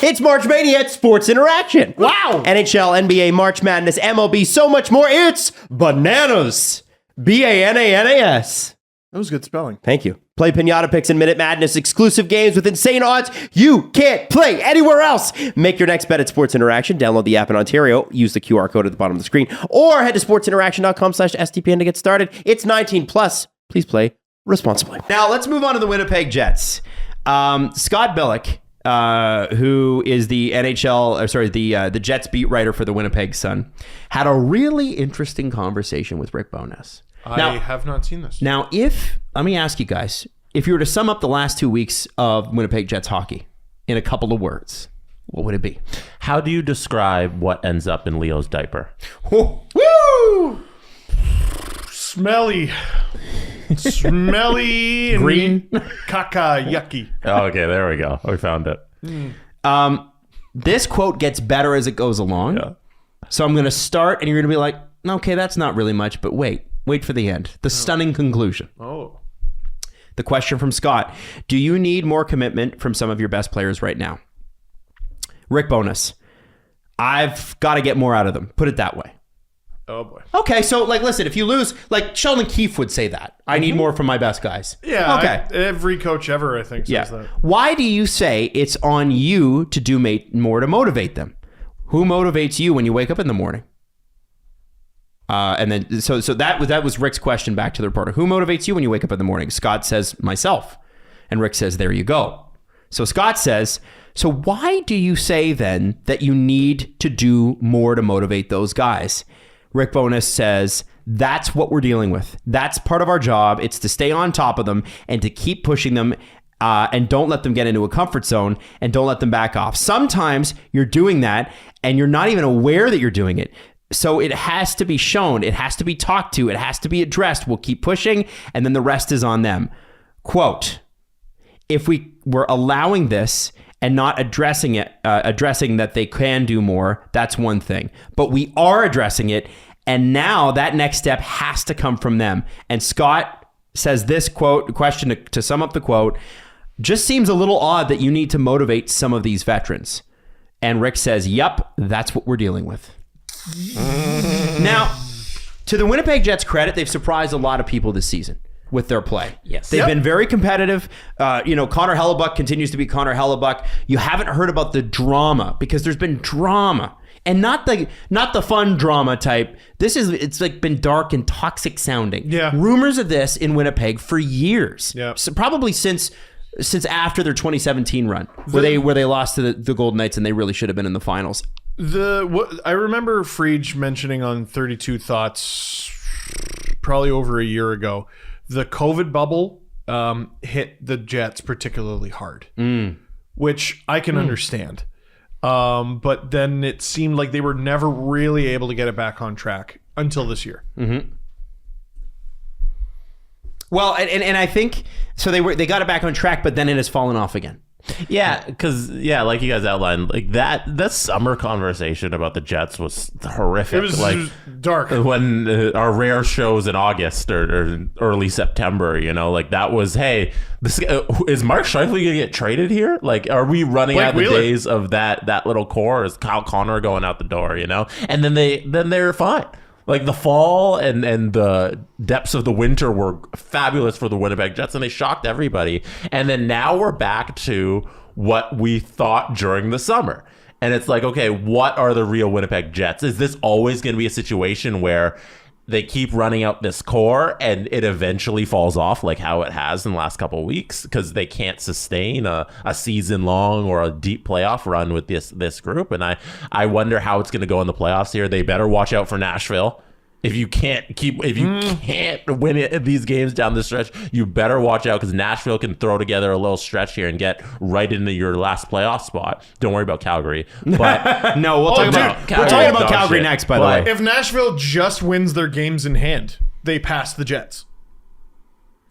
It's March Mania at Sports Interaction. Wow. NHL, NBA, March Madness, MLB, so much more. It's bananas. Bananas. That was good spelling. Thank you. Play Pinata Picks and Minute Madness exclusive games with insane odds you can't play anywhere else. Make your next bet at Sports Interaction. Download the app in Ontario. Use the QR code at the bottom of the screen. Or head to sportsinteraction.com/STPN to get started. It's 18 plus. Please play responsibly. Now let's move on to the Winnipeg Jets. Scott Billick, who is the the Jets beat writer for the Winnipeg Sun, had a really interesting conversation with Rick Bowness. I have not seen this. Now, let me ask you guys, if you were to sum up the last 2 weeks of Winnipeg Jets hockey in a couple of words, what would it be? How do you describe what ends up in Leo's diaper? Woo! Smelly, and green, caca, yucky. Okay, there we go. We found it. This quote gets better as it goes along. Yeah. So I'm going to start, and you're going to be like, okay, that's not really much, but wait for the end. The stunning conclusion. Oh. The question from Scott: do you need more commitment from some of your best players right now? Rick Bowness: I've got to get more out of them. Put it that way. Oh boy. Okay, so listen, if you lose, Sheldon Keefe would say that. I need more from my best guys. Yeah. Okay. Every coach ever, I think, says that. Why do you say it's on you to do more to motivate them? Who motivates you when you wake up in the morning? And then so that was Rick's question back to the reporter. Who motivates you when you wake up in the morning? Scott says, myself. And Rick says, there you go. So Scott says, so why do you say then that you need to do more to motivate those guys? Rick Bowness says, that's what we're dealing with. That's part of our job. It's to stay on top of them and to keep pushing them and don't let them get into a comfort zone and don't let them back off. Sometimes you're doing that and you're not even aware that you're doing it. So it has to be shown. It has to be talked to. It has to be addressed. We'll keep pushing, and then the rest is on them. Quote, if we were allowing this and not addressing that they can do more, that's one thing. But we are addressing it, and now that next step has to come from them. And Scott says this question to sum up the quote, just seems a little odd that you need to motivate some of these veterans. And Rick says, yep, that's what we're dealing with. Now, to the Winnipeg Jets' credit, they've surprised a lot of people this season with their play. Yes. They've been very competitive. Connor Hellebuck continues to be Connor Hellebuck. You haven't heard about the drama because there's been drama. And not the fun drama type. It's been dark and toxic sounding. Yeah. Rumors of this in Winnipeg for years. Yeah. So probably since after their 2017 run, where they lost to the Golden Knights and they really should have been in the finals. I remember Friedge mentioning on 32 Thoughts probably over a year ago, the COVID bubble hit the Jets particularly hard, which I can understand. But then it seemed like they were never really able to get it back on track until this year. Mm-hmm. Well, and I think so. They got it back on track, but then it has fallen off again. Yeah, because like you guys outlined, like that summer conversation about the Jets was horrific. It was dark when our rare shows in August or early September. That was, hey, this is Mark Scheifele gonna get traded here? Like, are we running out of the days of that little core? Is Kyle Connor going out the door? And then they're fine. Like the fall and the depths of the winter were fabulous for the Winnipeg Jets, and they shocked everybody. And then now we're back to what we thought during the summer. And it's like, okay, what are the real Winnipeg Jets? Is this always going to be a situation where they keep running out this core and it eventually falls off like how it has in the last couple of weeks because they can't sustain a season long or a deep playoff run with this group? And I wonder how it's going to go in the playoffs here. They better watch out for Nashville. If you can't win these games down the stretch, you better watch out because Nashville can throw together a little stretch here and get right into your last playoff spot. Don't worry about Calgary. But no, we're talking about Calgary next, by the way. If Nashville just wins their games in hand, they pass the Jets.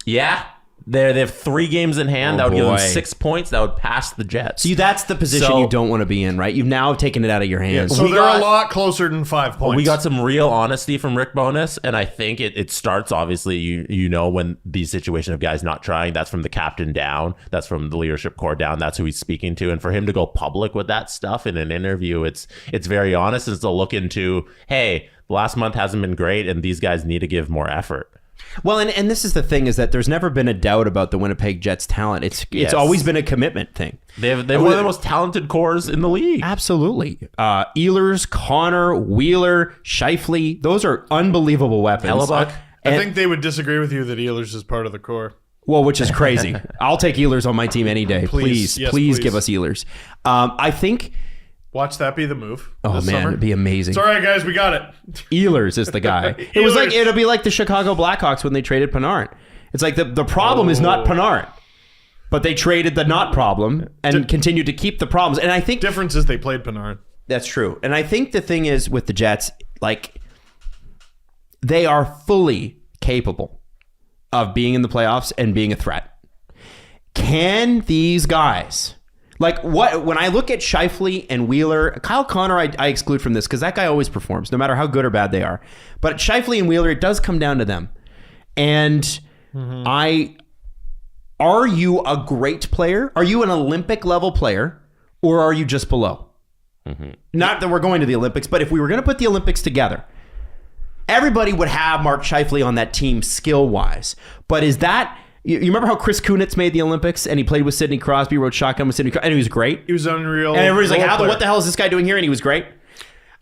Yeah. They have 3 games in hand. Oh, That would give them boy. 6 points. That would pass the Jets. See, that's the position So- you don't want to be in, right? You've now taken it out of your hands. So We they're got- a lot closer than 5 points. We got some real honesty from Rick Bowness, and I think it starts, obviously, you know, when these situations of guys not trying, that's from the captain down, that's from the leadership core down, that's who he's speaking to. And for him to go public with that stuff in an interview, it's very honest. It's a look into, hey, the last month hasn't been great, and these guys need to give more effort. Well, and this is the thing, is that there's never been a doubt about the Winnipeg Jets' talent. It's always been a commitment thing. They have one of the most talented cores in the league. Absolutely. Ehlers, Connor, Wheeler, Scheifele, those are unbelievable weapons. Hellebuck. I think they would disagree with you that Ehlers is part of the core. Well, which is crazy. I'll take Ehlers on my team any day. Please. Please, Yes, please please. give us Ehlers. I think, Watch that be the move. oh this man, summer. it'd be amazing. It's all right, guys. We got it. Ehlers is the guy. It was like, Ehlers. it'll be like the Chicago Blackhawks when they traded Panarin. It's like the problem is not Panarin, but they traded the not problem and continued to keep the problems. And I think Difference is they played Panarin. that's true. And I think the thing is with the Jets, like, they are fully capable of being in the playoffs and being a threat. Can these guys, like, when I look at Scheifele and Wheeler, Kyle Connor, I exclude from this because that guy always performs, no matter how good or bad they are. But Scheifele and Wheeler, it does come down to them. And are you a great player? Are you an Olympic level player, or are you just below? Not that we're going to the Olympics, but if we were going to put the Olympics together, everybody would have Mark Scheifele on that team skill-wise. But is that... You remember how Chris Kunitz made the Olympics and he played with Sidney Crosby, rode shotgun with Sidney Crosby, and he was great? He was unreal. And everybody's like, role player. what the hell is this guy doing here? And he was great.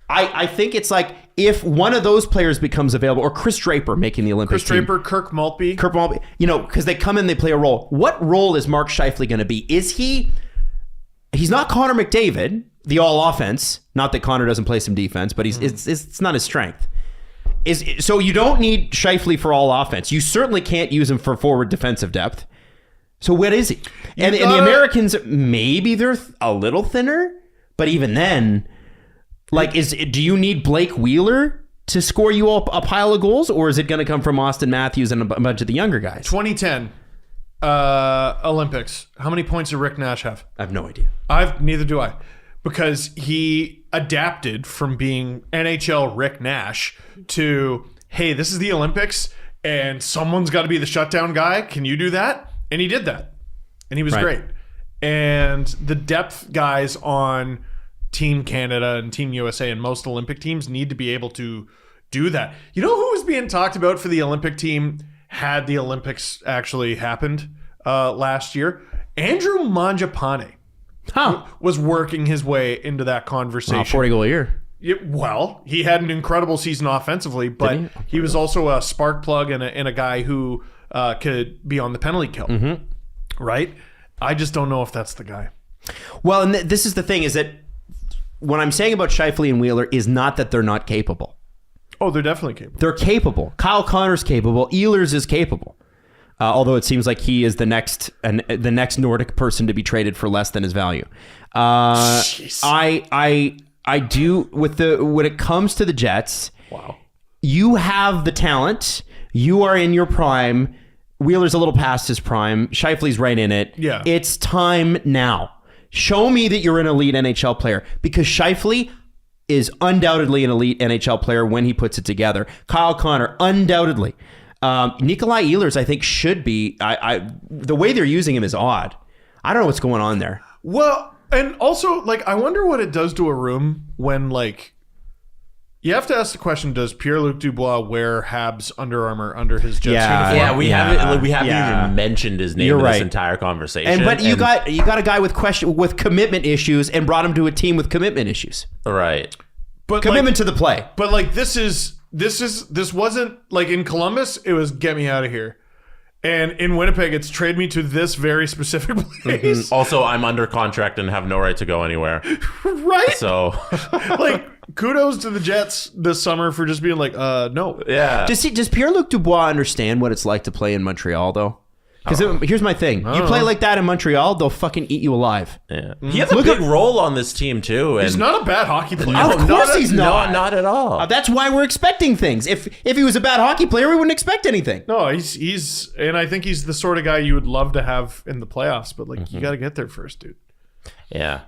I think it's like, if one of those players becomes available, or Chris Draper making the Olympics Chris Draper, Kirk Maltby. Kirk Maltby, you know, because they come in, they play a role. What role is Mark Scheifele going to be? He's not Connor McDavid, the all offense. Not that Connor doesn't play some defense, but it's not his strength. So you don't need Scheifele for all offense. You certainly can't use him for forward defensive depth. So what is he? And the Americans, maybe they're a little thinner, but even then, like, do you need Blake Wheeler to score you a pile of goals, or is it going to come from Austin Matthews and a bunch of the younger guys? 2010 Olympics. How many points did Rick Nash have? I have no idea. Neither do I. Because he adapted from being NHL Rick Nash to, hey, this is the Olympics and someone's got to be the shutdown guy. Can you do that? And he did that. And he was great. And the depth guys on Team Canada and Team USA and most Olympic teams need to be able to do that. You know who was being talked about for the Olympic team had the Olympics actually happened last year? Andrew Mangiapane. Was working his way into that conversation. 40 goal a year. Well, he had an incredible season offensively, but he was also a spark plug and a guy who could be on the penalty kill. Right? I just don't know if that's the guy. Well, and this is the thing, is that what I'm saying about Scheifele and Wheeler is not that they're not capable. Oh, they're definitely capable. They're capable. Kyle Connor's capable. Ehlers is capable. Although it seems like he is the next Nordic person to be traded for less than his value. I do when it comes to the Jets. Wow. You have the talent. You are in your prime. Wheeler's a little past his prime. Scheifele's right in it. Yeah. It's time now. Show me that you're an elite NHL player, because Scheifele is undoubtedly an elite NHL player when he puts it together. Kyle Connor, undoubtedly. Nikolai Ehlers, I think, should be. The way they're using him is odd. I don't know what's going on there. Well, and also, like, I wonder what it does to a room when, like, you have to ask the question: does Pierre-Luc Dubois wear Habs Under Armour under his Jets uniform? Yeah, we haven't even mentioned his name in this entire conversation. But you got a guy with commitment issues and brought him to a team with commitment issues. Right. But Commitment to the play. But like this wasn't like in Columbus, it was get me out of here. And in Winnipeg, it's trade me to this very specific place. Also, I'm under contract and have no right to go anywhere. Right? So, like, kudos to the Jets this summer for just being like, no. yeah. Does Pierre-Luc Dubois understand what it's like to play in Montreal, though? Because here's my thing. You play like that in Montreal, they'll fucking eat you alive. Yeah. He has a big role on this team, too. And He's not a bad hockey player. Of course he's not. Not at all. That's why we're expecting things. If he was a bad hockey player, we wouldn't expect anything. No, he's and I think he's the sort of guy you would love to have in the playoffs, but like you got to get there first, dude. Yeah.